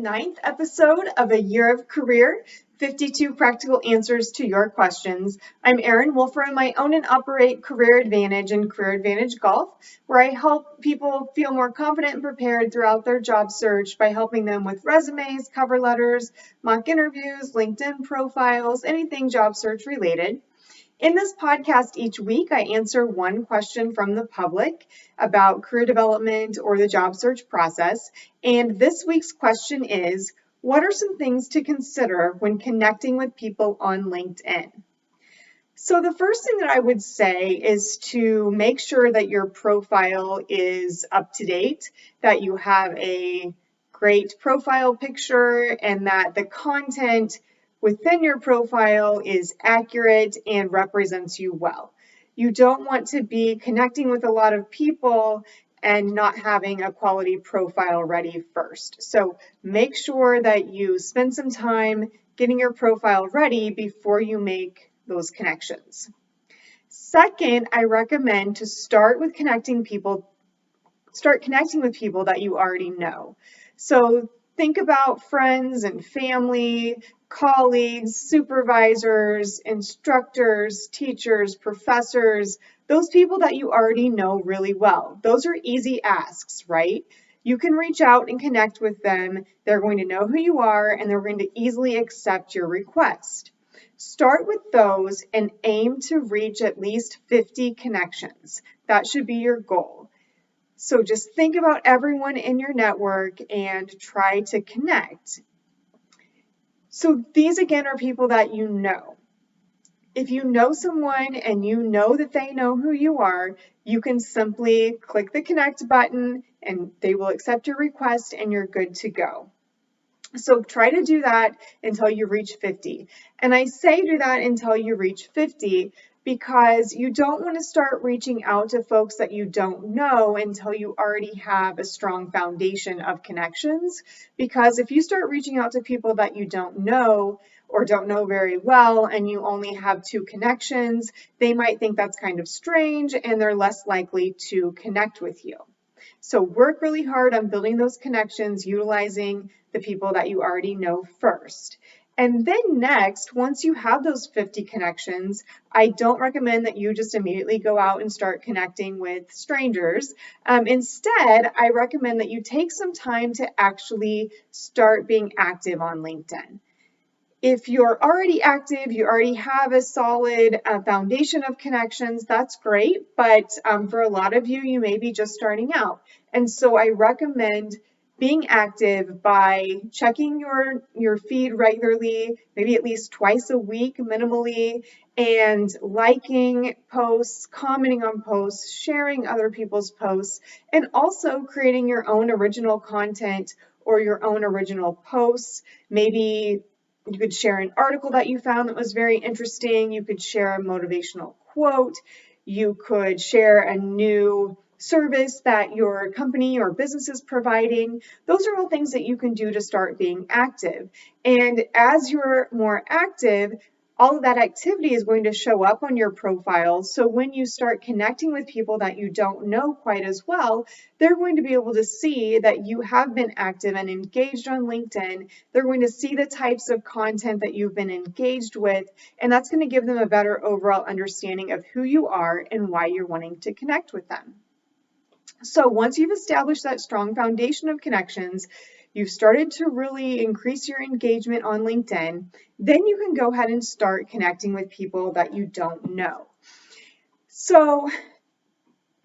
ninth episode of A Year of Career, 52 Practical Answers to Your Questions. I'm Erin Wolfer, and I own and operate Career Advantage and Career Advantage Golf, where I help people feel more confident and prepared throughout their job search by helping them with resumes, cover letters, mock interviews, LinkedIn profiles, anything job search related. In this podcast each week, I answer one question from the public about career development or the job search process. And this week's question is, what are some things to consider when connecting with people on LinkedIn? So the first thing that I would say is to make sure that your profile is up to date, that you have a great profile picture, and that the content within your profile is accurate and represents you well. You don't want to be connecting with a lot of people and not having a quality profile ready first. So make sure that you spend some time getting your profile ready before you make those connections. Second, I recommend to start connecting with people that you already know. So think about friends and family, colleagues, supervisors, instructors, teachers, professors, those people that you already know really well. Those are easy asks, right? You can reach out and connect with them. They're going to know who you are, and they're going to easily accept your request. Start with those and aim to reach at least 50 connections. That should be your goal. So just think about everyone in your network and try to connect. So these again are people that you know. If you know someone and you know that they know who you are, you can simply click the connect button and they will accept your request and you're good to go. So try to do that until you reach 50. And I say do that until you reach 50 because you don't want to start reaching out to folks that you don't know until you already have a strong foundation of connections. Because if you start reaching out to people that you don't know or don't know very well and you only have 2 connections, they might think that's kind of strange and they're less likely to connect with you. So work really hard on building those connections, utilizing the people that you already know first. And then next, once you have those 50 connections, I don't recommend that you just immediately go out and start connecting with strangers. Instead, I recommend that you take some time to actually start being active on LinkedIn. If you're already active, you already have a solid foundation of connections, that's great. But for a lot of you, you may be just starting out. And so I recommend being active by checking your feed regularly, maybe at least twice a week minimally, and liking posts, commenting on posts, sharing other people's posts, and also creating your own original content or your own original posts. Maybe you could share an article that you found that was very interesting. You could share a motivational quote. You could share a new service that your company or business is providing. Those are all things that you can do to start being active. And as you're more active, all of that activity is going to show up on your profile. So when you start connecting with people that you don't know quite as well, they're going to be able to see that you have been active and engaged on LinkedIn. They're going to see the types of content that you've been engaged with, and that's going to give them a better overall understanding of who you are and why you're wanting to connect with them. So once you've established that strong foundation of connections, you've started to really increase your engagement on LinkedIn, then you can go ahead and start connecting with people that you don't know. So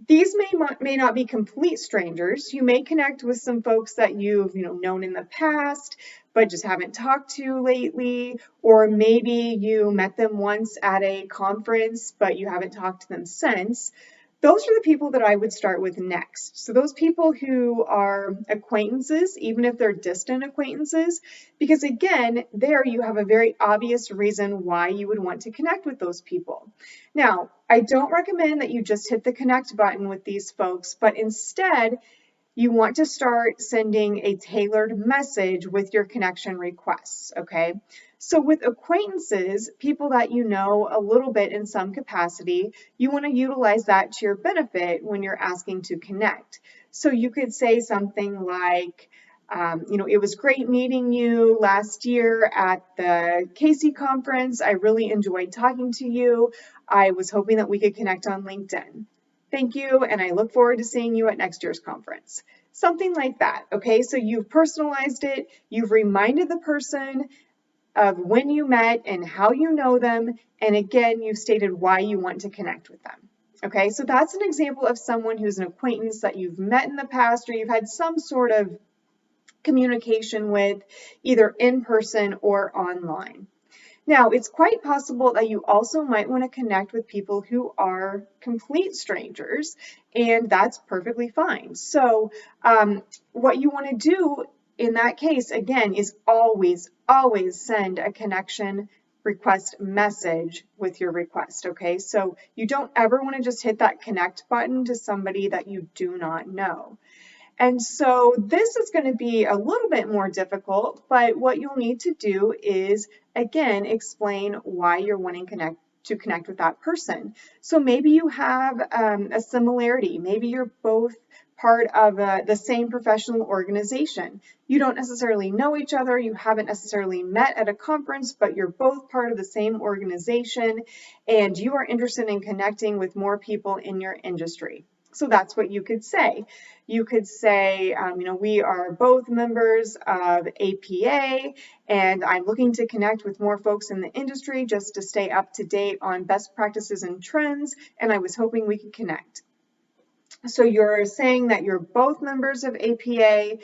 these may not be complete strangers. You may connect with some folks that you've known in the past, but just haven't talked to lately, or maybe you met them once at a conference, but you haven't talked to them since. Those are the people that I would start with next. So those people who are acquaintances, even if they're distant acquaintances, because again, there you have a very obvious reason why you would want to connect with those people. Now, I don't recommend that you just hit the connect button with these folks, but instead, you want to start sending a tailored message with your connection requests, okay? So with acquaintances, people that you know a little bit in some capacity, you want to utilize that to your benefit when you're asking to connect. So you could say something like, It was great meeting you last year at the Casey conference. I really enjoyed talking to you. I was hoping that we could connect on LinkedIn. Thank you, and I look forward to seeing you at next year's conference. Something like that, okay? So you've personalized it, you've reminded the person of when you met and how you know them, and again, you've stated why you want to connect with them. Okay, so that's an example of someone who's an acquaintance that you've met in the past or you've had some sort of communication with, either in person or online. Now, it's quite possible that you also might want to connect with people who are complete strangers, and that's perfectly fine. So, what you want to do in that case, again, is always send a connection request message with your request, okay? So you don't ever want to just hit that connect button to somebody that you do not know. And so this is going to be a little bit more difficult, but what you'll need to do is, again, explain why you're wanting to connect with that person. So maybe you have a similarity. Maybe you're both part of the same professional organization. You don't necessarily know each other. You haven't necessarily met at a conference, but you're both part of the same organization, and you are interested in connecting with more people in your industry. So that's what you could say. You could say, we are both members of APA, and I'm looking to connect with more folks in the industry just to stay up to date on best practices and trends, and I was hoping we could connect. So you're saying that you're both members of APA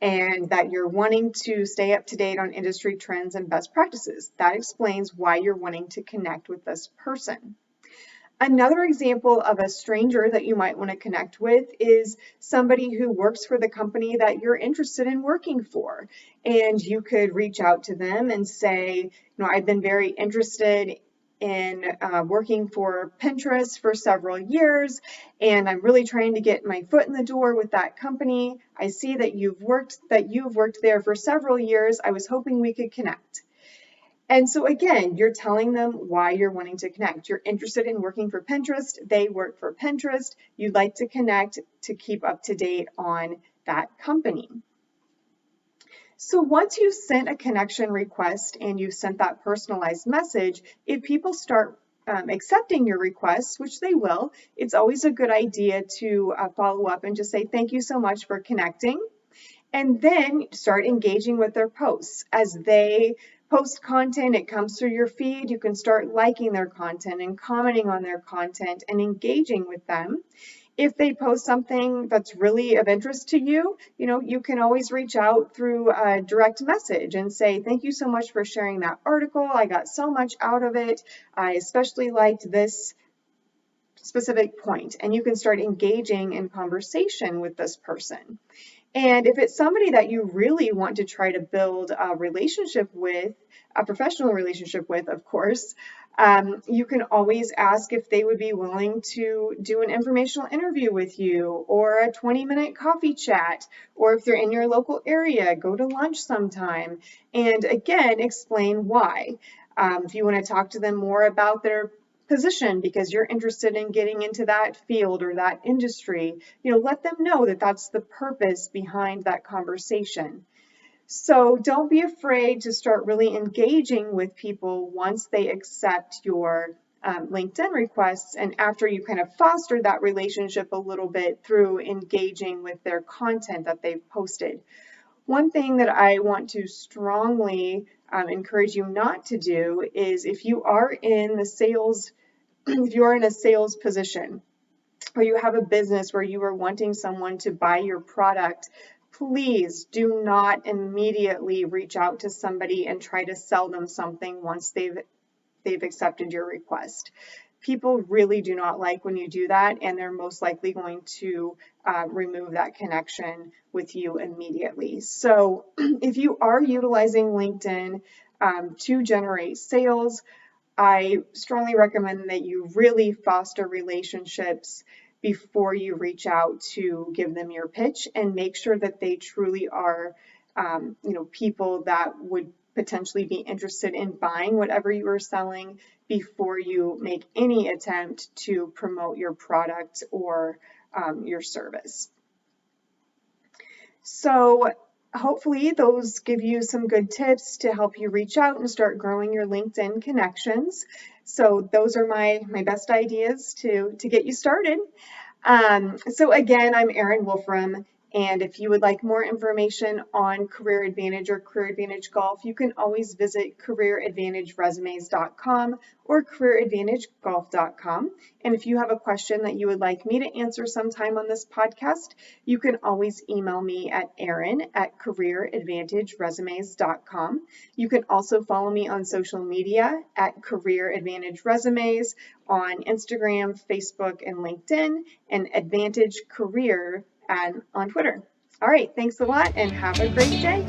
and that you're wanting to stay up to date on industry trends and best practices. That explains why you're wanting to connect with this person. Another example of a stranger that you might want to connect with is somebody who works for the company that you're interested in working for. And you could reach out to them and say, I've been very interested in working for Pinterest for several years, and I'm really trying to get my foot in the door with that company. I see that you've worked there for several years. I was hoping we could connect. And so again, you're telling them why you're wanting to connect. You're interested in working for Pinterest. They work for Pinterest. You'd like to connect to keep up to date on that company. So once you've sent a connection request and you've sent that personalized message, if people start accepting your requests, which they will, it's always a good idea to follow up and just say, thank you so much for connecting. And then start engaging with their posts. As they post content, it comes through your feed, you can start liking their content and commenting on their content and engaging with them. If they post something that's really of interest to you, you can always reach out through a direct message and say, thank you so much for sharing that article. I got so much out of it. I especially liked this specific point. And you can start engaging in conversation with this person. And if it's somebody that you really want to try to build a relationship with, a professional relationship with, of course, you can always ask if they would be willing to do an informational interview with you or a 20-minute coffee chat, or if they're in your local area, go to lunch sometime. And again, explain why. If you want to talk to them more about their position because you're interested in getting into that field or that industry, let them know that that's the purpose behind that conversation. So don't be afraid to start really engaging with people once they accept your LinkedIn requests and after you kind of foster that relationship a little bit through engaging with their content that they've posted. One thing that I want to strongly encourage you not to do is if you are in a sales position or you have a business where you are wanting someone to buy your product, please do not immediately reach out to somebody and try to sell them something once they've accepted your request. People really do not like when you do that, and they're most likely going to remove that connection with you immediately. So if you are utilizing LinkedIn to generate sales, I strongly recommend that you really foster relationships before you reach out to give them your pitch, and make sure that they truly are, people that would potentially be interested in buying whatever you are selling before you make any attempt to promote your product or your service. So hopefully those give you some good tips to help you reach out and start growing your LinkedIn connections. So those are my best ideas to get you started. So again, I'm Erin Wolfram, and if you would like more information on Career Advantage or Career Advantage Golf, you can always visit careeradvantageresumes.com or careeradvantagegolf.com. And if you have a question that you would like me to answer sometime on this podcast, you can always email me at erin@careeradvantageresumes.com. You can also follow me on social media at Career Advantage Resumes on Instagram, Facebook, and LinkedIn, and Advantage Career on Twitter. All right, thanks a lot and have a great day.